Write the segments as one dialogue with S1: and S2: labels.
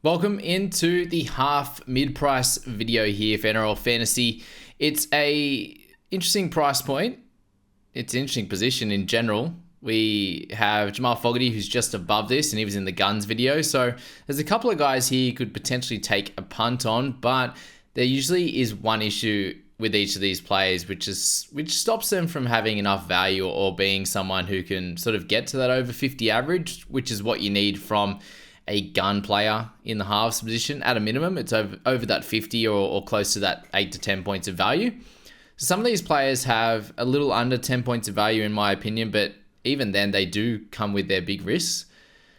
S1: Welcome into the half mid-price video here for NRL Fantasy. It's a interesting price point. It's an interesting position in general. We have Jamal Fogarty, who's just above this, and he was in the guns video. So there's a couple of guys here you could potentially take a punt on, but there usually is one issue with each of these players, which stops them from having enough value or being someone who can sort of get to that over 50 average, which is what you need from a gun player in the halves position. At a minimum, it's over that 50 or close to that 8 to 10 points of value. So some of these players have a little under 10 points of value in my opinion, but even then they do come with their big risks.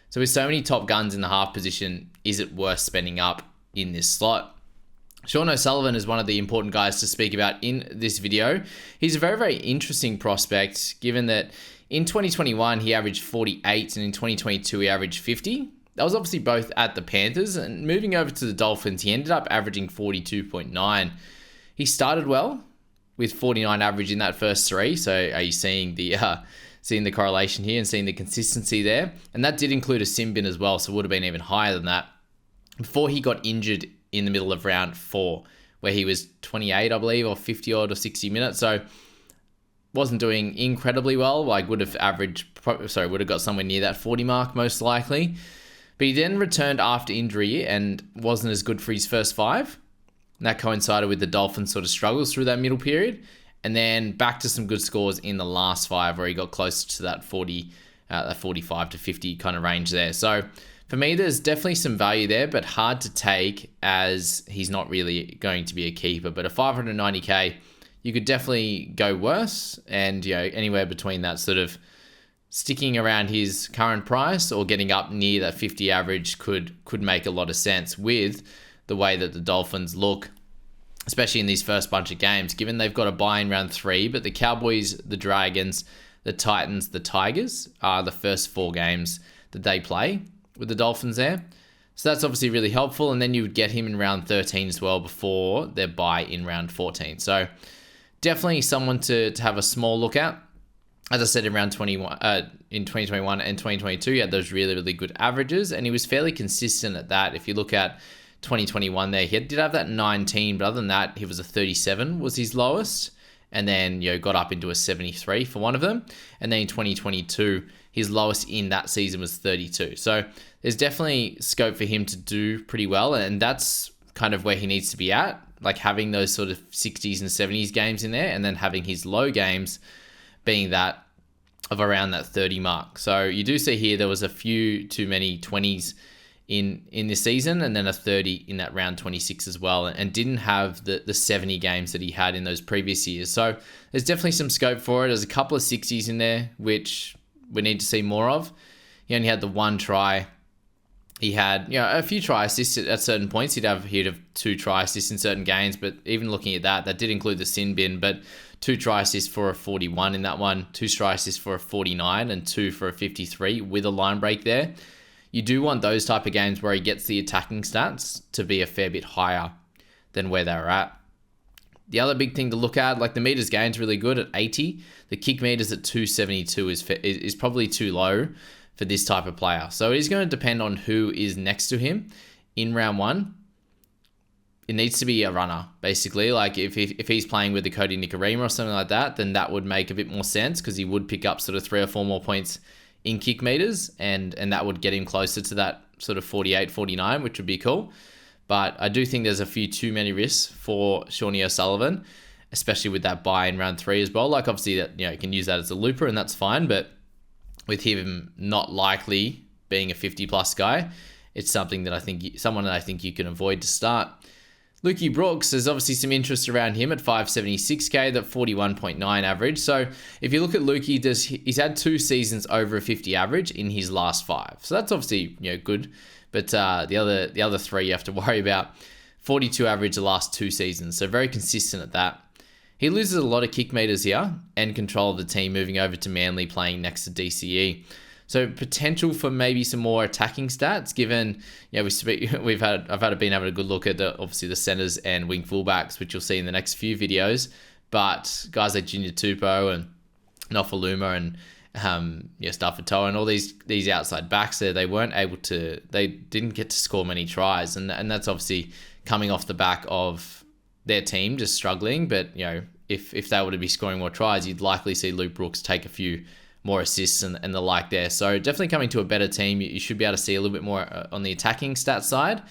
S1: So with so many top guns in the half position, is it worth spending up in this slot? Sean O'Sullivan is one of the important guys to speak about in this video. He's a very, very interesting prospect, given that in 2021 he averaged 48 and in 2022 he averaged 50. That was obviously both at the Panthers, and moving over to the Dolphins, he ended up averaging 42.9. He started well with 49 average in that first three. So are you seeing the correlation here and seeing the consistency there? And that did include a sim bin as well, so it would have been even higher than that before he got injured in the middle of round 4, where he was 28, I believe, or 50 odd or 60 minutes. So wasn't doing incredibly well. Like would have got somewhere near that 40 mark most likely. But he then returned after injury and wasn't as good for his first 5. And that coincided with the Dolphins' sort of struggles through that middle period. And then back to some good scores in the last 5 where he got closer to that 45 to 50 kind of range there. So for me, there's definitely some value there, but hard to take as he's not really going to be a keeper. But a 590k, you could definitely go worse. And anywhere between that sort of sticking around his current price or getting up near that 50 average could make a lot of sense with the way that the Dolphins look, especially in these first bunch of games, given they've got a bye in round 3, but the Cowboys, the Dragons, the Titans, the Tigers are the first 4 games that they play with the Dolphins there. So that's obviously really helpful. And then you would get him in round 13 as well before their bye in round 14. So definitely someone to have a small look at. As I said, in 2021 and 2022, he had those really, really good averages, and he was fairly consistent at that. If you look at 2021 there, he did have that 19, but other than that, he was a 37 was his lowest, and then got up into a 73 for one of them. And then in 2022, his lowest in that season was 32. So there's definitely scope for him to do pretty well, and that's kind of where he needs to be at, like having those sort of 60s and 70s games in there, and then having his low games being that of around that 30 mark. So you do see here there was a few too many 20s in this season, and then a 30 in that round 26 as well, and didn't have the 70 games that he had in those previous years. So there's definitely some scope for it. There's a couple of 60s in there, which we need to see more of. He only had the 1 try. He had a few try assists at certain points. He'd have 2 try assists in certain games, but even looking at that did include the sin bin, but 2 try assists for a 41 in that one, 2 try assists for a 49, and 2 for a 53 with a line break there. You do want those type of games where he gets the attacking stats to be a fair bit higher than where they're at. The other big thing to look at, like the meters gained, really good at 80. The kick meters at 272 is probably too low for this type of player. So it is going to depend on who is next to him in round 1. It needs to be a runner, basically. Like if he's playing with the Cody Nicarima or something like that, then that would make a bit more sense because he would pick up sort of 3 or 4 more points in kick meters, and that would get him closer to that sort of 48, 49, which would be cool. But I do think there's a few too many risks for Shawnee O'Sullivan, especially with that buy in round 3 as well. Like obviously that you can use that as a looper and that's fine, but with him not likely being a 50 plus guy, it's something that someone that I think you can avoid to start. Lukey Brooks, there's obviously some interest around him at 576k, that 41.9 average. So if you look at Lukey, he's had 2 seasons over a 50 average in his last 5. So that's obviously good. But the other 3 you have to worry about. 42 average the last 2 seasons. So very consistent at that. He loses a lot of kick meters here and control of the team moving over to Manly playing next to DCE. So potential for maybe some more attacking stats, given I've been having a good look at obviously the centers and wing fullbacks, which you'll see in the next few videos. But guys like Junior Tupou and Nofaluma Stafford Toa and all these outside backs there, they didn't get to score many tries, and that's obviously coming off the back of their team just struggling. But if they were to be scoring more tries, you'd likely see Luke Brooks take a few more assists and the like there. So definitely coming to a better team. You should be able to see a little bit more on the attacking stat side,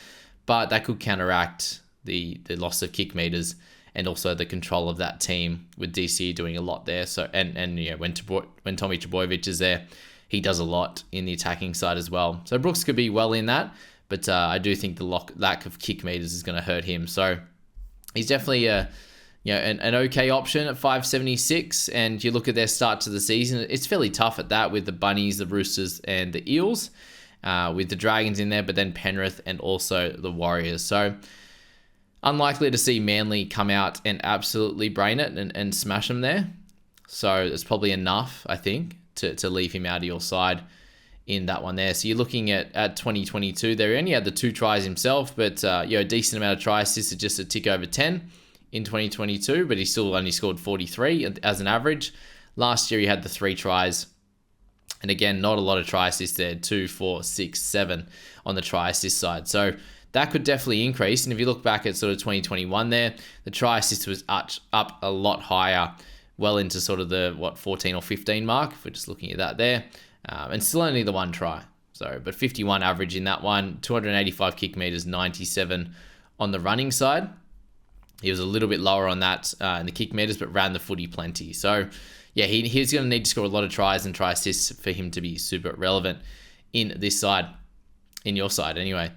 S1: but that could counteract the loss of kick meters and also the control of that team with DCE doing a lot there. So and when Tommy Trbojevic is there, he does a lot in the attacking side as well. So Brooks could be well in that, but I do think the lack of kick meters is going to hurt him. So he's definitely an okay option at 576. And you look at their start to the season, it's fairly tough at that with the Bunnies, the Roosters, and the Eels, with the Dragons in there, but then Penrith and also the Warriors. So unlikely to see Manly come out and absolutely brain it and smash them there. So it's probably enough, I think, to leave him out of your side in that one there. So you're looking at 2022 there. He only had the 2 tries himself, but a decent amount of try assists, just a tick over 10 in 2022, but he still only scored 43 as an average. Last year he had the 3 tries. And again, not a lot of try assists there, 2, 4, 6, 7 on the try assist side. So that could definitely increase. And if you look back at sort of 2021 there, the try assist was up a lot higher, well into sort of the 14 or 15 mark, if we're just looking at that there. And still only the 1 try. So, but 51 average in that one, 285 kick meters, 97 on the running side. He was a little bit lower on that in the kick meters, but ran the footy plenty. So yeah, he's going to need to score a lot of tries and try assists for him to be super relevant in this side, in your side anyway.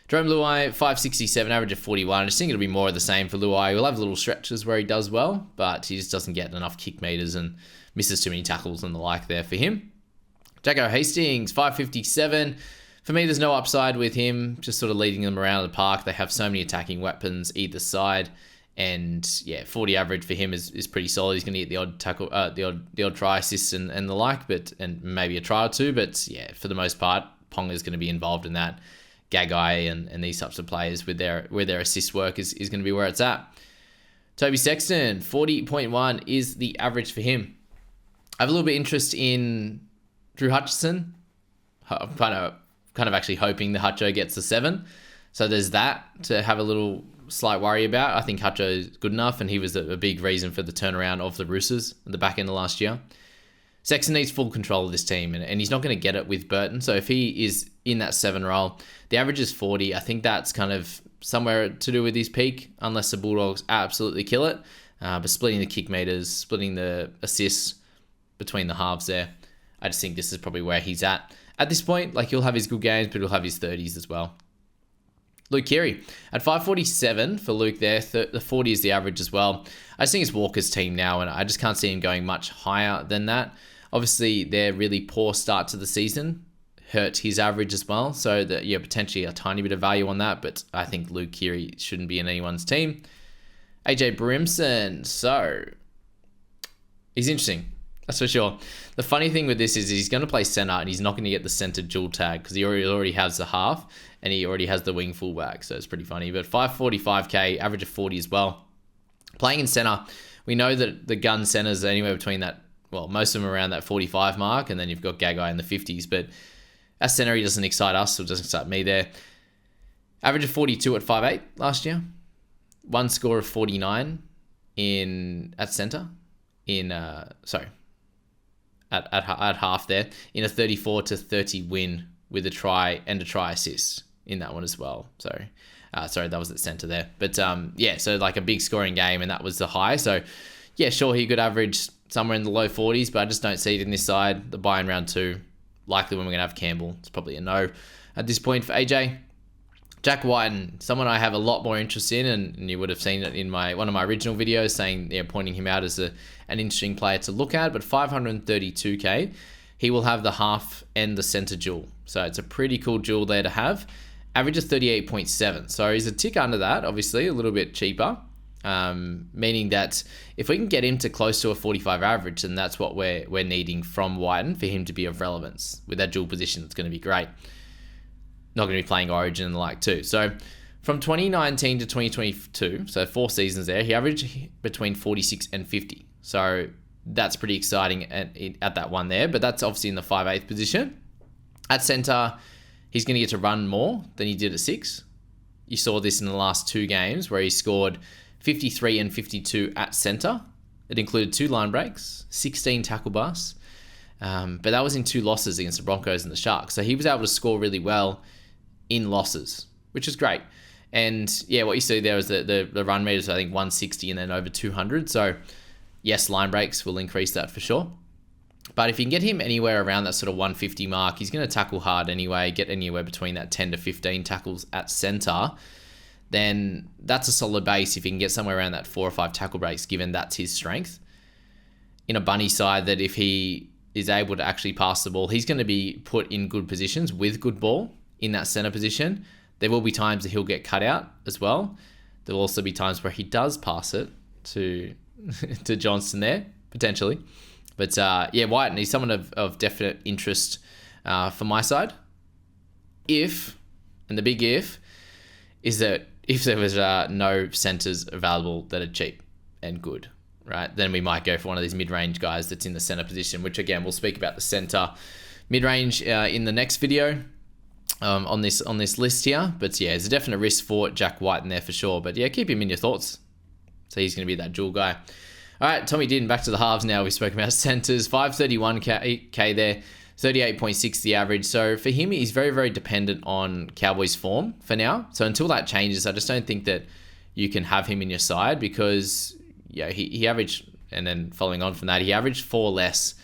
S1: Jerome Luai, 567, average of 41. I just think it'll be more of the same for Luai. He'll have little stretches where he does well, but he just doesn't get enough kick meters and misses too many tackles and the like there for him. Jacko Hastings, 557. For me, there's no upside with him, just sort of leading them around the park. They have so many attacking weapons either side. And yeah, 40 average for him is pretty solid. He's going to get the odd tackle, the odd try assists and the like, and maybe a try or two. But yeah, for the most part, Ponga's going to be involved in that. Gagai and these types of players with their assist work is going to be where it's at. Toby Sexton, 40.1 is the average for him. I have a little bit of interest in Drew Hutchison. I'm kind of actually hoping the Hutcho gets the 7. So there's that to have a little slight worry about. I think Hutcho is good enough, and he was a big reason for the turnaround of the Roosters at the back end of last year. Sexton needs full control of this team, and he's not going to get it with Burton. So if he is in that 7 role, the average is 40. I think that's kind of somewhere to do with his peak, unless the Bulldogs absolutely kill it. But splitting the kick meters, splitting the assists between the halves there, I just think this is probably where he's at this point. Like, he'll have his good games, but he'll have his 30s as well. Luke Keary at 547 for Luke there. The 40 is the average as well. I just think it's Walker's team now, and I just can't see him going much higher than that. Obviously, their really poor start to the season hurt his average as well. So that, yeah, potentially a tiny bit of value on that, but I think Luke Keary shouldn't be in anyone's team. AJ Brimson, so he's interesting. That's for sure. The funny thing with this is he's going to play center, and he's not going to get the center dual tag because he already has the half and he already has the wing fullback. So it's pretty funny. But 545k, average of 40 as well. Playing in center, we know that the gun centers are anywhere between that, well, most of them around that 45 mark, and then you've got Gagai in the 50s. But as center, he doesn't excite us, or doesn't excite me there. Average of 42 at 5'8 last year. One score of 49 at center. At half there, in a 34-30 win with a try and a try assist in that one as well. So, that was at center there. But yeah, so like a big scoring game, and that was the high. So yeah, sure, he could average somewhere in the low 40s, but I just don't see it in this side. The buy in round 2, likely when we're going to have Campbell, it's probably a no at this point for AJ. Jack Whiten, someone I have a lot more interest in, and you would have seen it in one of my original videos saying, pointing him out as an interesting player to look at, but 532k, he will have the half and the center dual. So it's a pretty cool dual there to have. Average of 38.7. So he's a tick under that, obviously, a little bit cheaper, meaning that if we can get him to close to a 45 average, then that's what we're needing from Whiten for him to be of relevance. With that dual position, it's going to be great. Not going to be playing Origin and the like too. So from 2019 to 2022, so 4 seasons there, he averaged between 46 and 50. So that's pretty exciting at that one there. But that's obviously in the 5/8 position. At centre, he's going to get to run more than he did at 6. You saw this in the last 2 games where he scored 53 and 52 at centre. It included 2 line breaks, 16 tackle busts. But that was in 2 losses against the Broncos and the Sharks. So he was able to score really well in losses, which is great. And yeah, what you see there is the run meters, I think 160 and then over 200. So yes, line breaks will increase that for sure. But if you can get him anywhere around that sort of 150 mark, he's going to tackle hard anyway, get anywhere between that 10 to 15 tackles at centre, then that's a solid base if you can get somewhere around that 4 or 5 tackle breaks, given that's his strength. In a bunny side, that if he is able to actually pass the ball, he's going to be put in good positions with good ball in that centre position. There will be times that he'll get cut out as well. There will also be times where he does pass it to Johnston there, potentially. But yeah, White, he's someone of definite interest for my side. If, and the big if, is that if there was no centres available that are cheap and good, right, then we might go for one of these mid-range guys that's in the centre position, which again, we'll speak about the centre mid-range in the next video on this list here. But yeah, there's a definite risk for Jack White in there for sure. But yeah, keep him in your thoughts. So he's going to be that dual guy. All right, Tommy Dearden, back to the halves now. We spoke about centres, 531k there, 38.6 the average. So for him, he's very, very dependent on Cowboys form for now. So until that changes, I just don't think that you can have him in your side because yeah, he averaged, and then following on from that, he averaged 4 less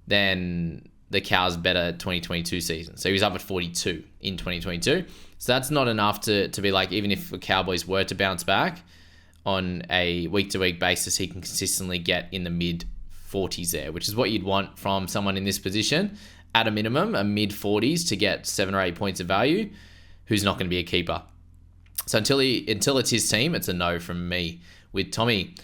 S1: than the Cows' better 2022 season. So he was up at 42 in 2022. So that's not enough to be like, even if the Cowboys were to bounce back, on a week-to-week basis, he can consistently get in the mid-40s there, which is what you'd want from someone in this position. At a minimum, a mid-40s to get 7 or 8 points of value, who's not going to be a keeper. So until it's his team, it's a no from me with Tommy.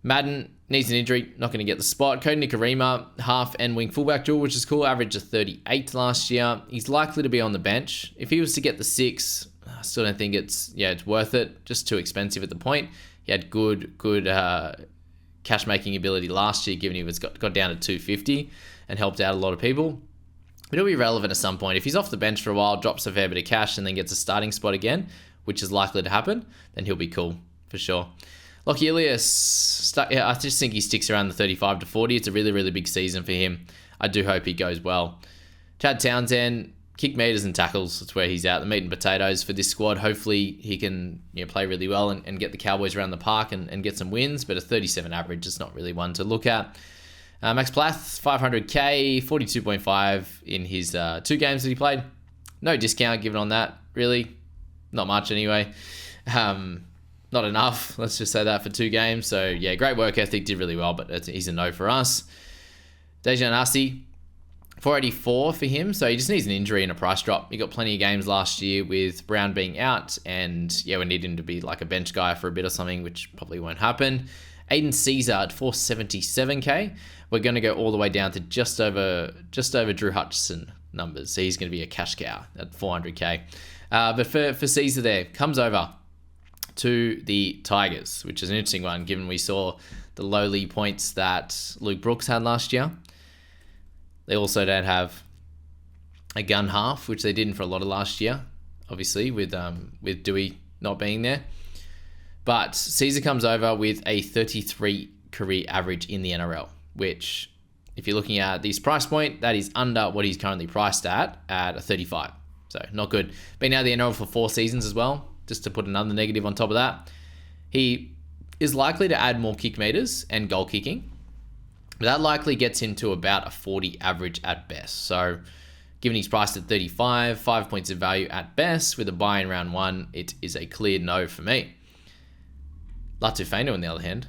S1: Madden needs an injury, not going to get the spot. Cody Nikorima, half and wing fullback dual, which is cool. Average of 38 last year. He's likely to be on the bench. If he was to get the 6, I still don't think it's worth it. Just too expensive at the point. He had good cash making ability last year, given he got down to 250 and helped out a lot of people. But he'll be relevant at some point. If he's off the bench for a while, drops a fair bit of cash, and then gets a starting spot again, which is likely to happen, then he'll be cool for sure. Lockie Ilias, I just think he sticks around the 35 to 40. It's a really, really big season for him. I do hope he goes well. Chad Townsend, kick meters and tackles, that's where he's at. The meat and potatoes for this squad. Hopefully he can play really well and get the Cowboys around the park and get some wins, but a 37 average is not really one to look at. Max Plath, 500k, 42.5 in his 2 games that he played. No discount given on that, really. Not much anyway. Not enough, let's just say that, for 2 games. So yeah, great work ethic, did really well, but he's a no for us. Dejan Arce, 484 for him, so he just needs an injury and a price drop. He got plenty of games last year with Brown being out, and yeah, we need him to be like a bench guy for a bit or something, which probably won't happen. Aiden Caesar at 477k. We're going to go all the way down to just over Drew Hutchison numbers, so he's going to be a cash cow at 400k. But for Caesar there, comes over to the Tigers, which is an interesting one, given we saw the lowly points that Luke Brooks had last year. They also don't have a gun half, which they didn't for a lot of last year, obviously, with Dewey not being there. But Caesar comes over with a 33 career average in the NRL, which, if you're looking at this price point, that is under what he's currently priced at a 35. So not good. Been out of the NRL for 4 seasons as well, just to put another negative on top of that. He is likely to add more kick meters and goal kicking, but that likely gets him to about a 40 average at best. So given he's priced at 35, 5 points of value at best, with a buy in round 1, it is a clear no for me. Latu Fainu, on the other hand,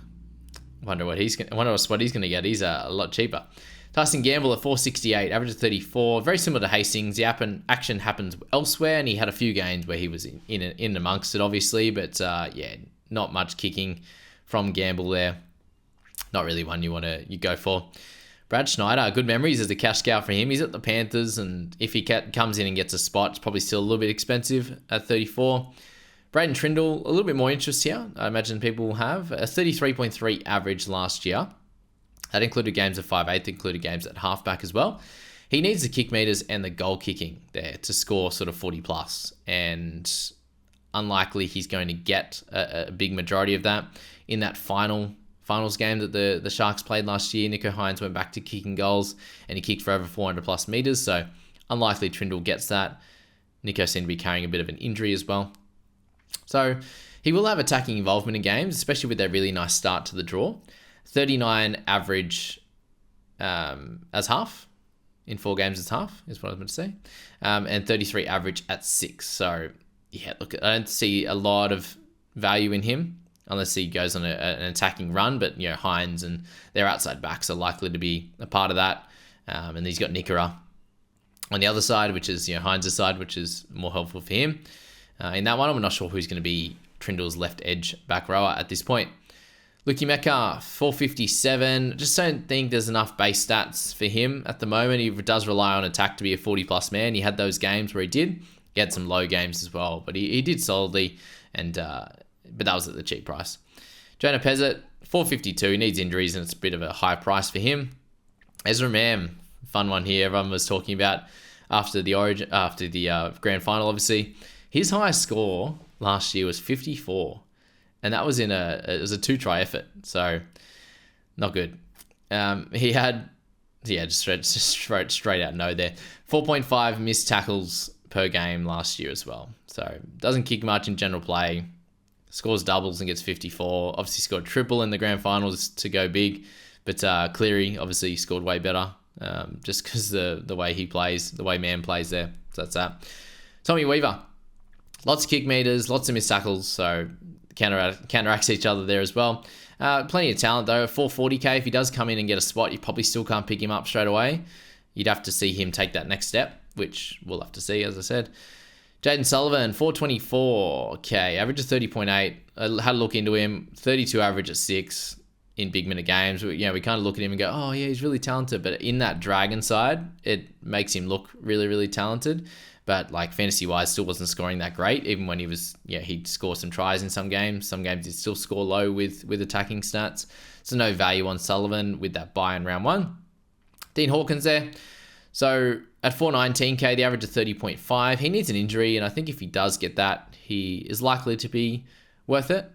S1: wonder what he's going to get. He's a lot cheaper. Tyson Gamble at 468, average of 34, very similar to Hastings. The action happens elsewhere, and he had a few games where he was in amongst it, obviously, but yeah, not much kicking from Gamble there. Not really one you go for. Brad Schneider, good memories as a cash cow for him. He's at the Panthers, and if he comes in and gets a spot, it's probably still a little bit expensive at 34. Braden Trindle, a little bit more interest here, I imagine people will have. A 33.3 average last year. That included games at 5'8", included games at halfback as well. He needs the kick meters and the goal kicking there to score sort of 40 plus, and unlikely he's going to get a big majority of that. In that finals game that the Sharks played last year, Nicho Hynes went back to kicking goals and he kicked for over 400 plus meters, so unlikely Trindle gets that. Nicho seemed to be carrying a bit of an injury as well. So he will have attacking involvement in games, especially with their really nice start to the draw. 39 average as half. In 4 games as half, is what I was meant to say. And 33 average at 6. So, yeah, look, I don't see a lot of value in him unless he goes on an attacking run. But, Hynes and their outside backs are likely to be a part of that. And he's got Nikora on the other side, which is, Hynes' side, which is more helpful for him. In that one, I'm not sure who's going to be Trindle's left edge back rower at this point. Luki Mecca, 457. Just don't think there's enough base stats for him at the moment. He does rely on attack to be a 40-plus man. He had those games where he did. He had some low games as well, but he did solidly, but that was at the cheap price. Jonah Pezzett, 452. He needs injuries, and it's a bit of a high price for him. Ezra Mam, fun one here. Everyone was talking about after the grand final, obviously. His highest score last year was 54. And that was it was a 2-try effort, so not good. He had, just straight out no there. 4.5 missed tackles per game last year as well. So doesn't kick much in general play. Scores doubles and gets 54. Obviously scored triple in the grand finals to go big, but Cleary obviously scored way better, just because the way he plays, the way Man plays there. So that's that. Tommy Weaver, lots of kick meters, lots of missed tackles, so counteracts each other there as well. Plenty of talent though. 440k, if he does come in and get a spot, you probably still can't pick him up straight away. You'd have to see him take that next step, which we'll have to see, as I said. Jaden Sullivan, 424k, average of 30.8. I had a look into him, 32 average at 6 in big minute games. We kind of look at him and go, oh yeah, he's really talented. But in that Dragon side, it makes him look really, really talented. But like fantasy-wise, still wasn't scoring that great. Even when he'd score some tries in some games. Some games he'd still score low with attacking stats. So no value on Sullivan with that buy in round 1. Dean Hawkins there. So at 419k, the average of 30.5. He needs an injury, and I think if he does get that, he is likely to be worth it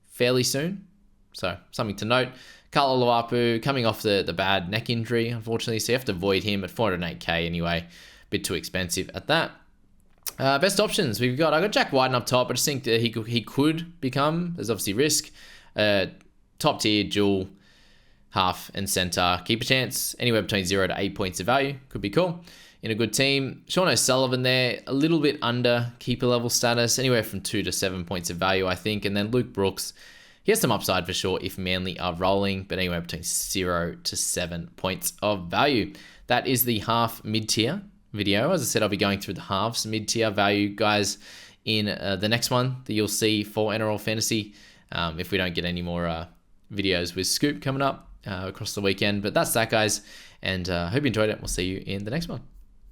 S1: fairly soon. So something to note. Carlo Luapu coming off the bad neck injury, unfortunately. So you have to avoid him at 408k anyway. Bit too expensive at that. Best options I got Jack Whiten up top. I just think that he could become, there's obviously risk, top tier dual half and center keeper chance, anywhere between 0 to 8 points of value. Could be cool in a good team. Sean O'Sullivan there, a little bit under keeper level status, anywhere from 2 to 7 points of value, I think. And then Luke Brooks, he has some upside for sure if Manly are rolling, but anywhere between 0 to 7 points of value. That is the half mid-tier video. As I said, I'll be going through the halves mid-tier value guys in the next one that you'll see for NRL Fantasy, if we don't get any more videos with Scoop coming up across the weekend. But that's that, guys, and hope you enjoyed it. We'll see you in the next one.